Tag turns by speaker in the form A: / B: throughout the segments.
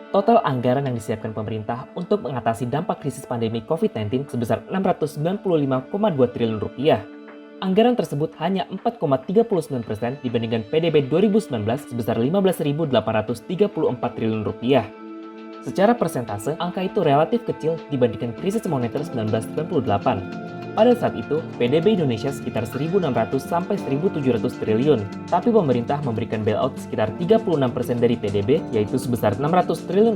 A: Total anggaran yang disiapkan pemerintah untuk mengatasi dampak krisis pandemi COVID-19 sebesar Rp695,2 triliun. Anggaran tersebut hanya 4,39% dibandingkan PDB 2019 sebesar Rp15.834 triliun. Secara persentase, angka itu relatif kecil dibandingkan krisis moneter 1998. Pada saat itu, PDB Indonesia sekitar 1.600 sampai 1.700 triliun, tapi pemerintah memberikan bailout sekitar 36% dari PDB, yaitu sebesar Rp600 triliun.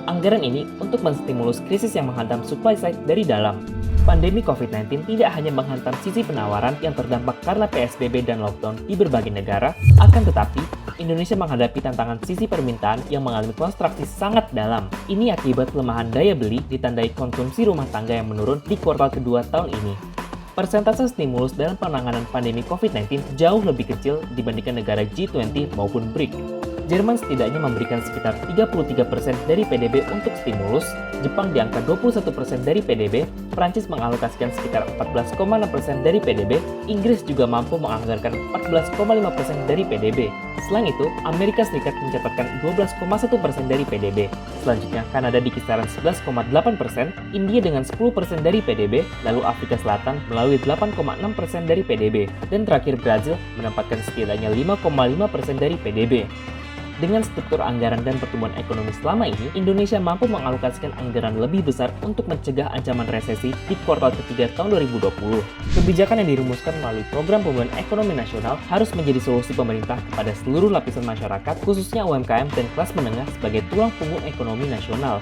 A: Anggaran ini untuk menstimulus krisis yang menghantam supply side dari dalam. Pandemi COVID-19 tidak hanya menghantam sisi penawaran yang terdampak karena PSBB dan lockdown di berbagai negara, akan tetapi Indonesia menghadapi tantangan sisi permintaan yang mengalami kontraksi sangat dalam. Ini akibat pelemahan daya beli ditandai konsumsi rumah tangga yang menurun di kuartal kedua tahun ini. Persentase stimulus dalam penanganan pandemi COVID-19 jauh lebih kecil dibandingkan negara G20 maupun BRIC. Jerman setidaknya memberikan sekitar 33% dari PDB untuk stimulus, Jepang di angka 21% dari PDB, Prancis mengalokasikan sekitar 14,6% dari PDB, Inggris juga mampu menganggarkan 14,5% dari PDB. Selain itu, Amerika Serikat mencatatkan 12,1% dari PDB. Selanjutnya, Kanada di kisaran 11,8%, India dengan 10% dari PDB, lalu Afrika Selatan melalui 8,6% dari PDB, dan terakhir Brazil menempatkan setidaknya 5,5% dari PDB. Dengan struktur anggaran dan pertumbuhan ekonomi selama ini, Indonesia mampu mengalokasikan anggaran lebih besar untuk mencegah ancaman resesi di kuartal ketiga tahun 2020. Kebijakan yang dirumuskan melalui Program Pemulihan Ekonomi Nasional harus menjadi solusi pemerintah kepada seluruh lapisan masyarakat, khususnya UMKM dan kelas menengah sebagai tulang punggung ekonomi nasional.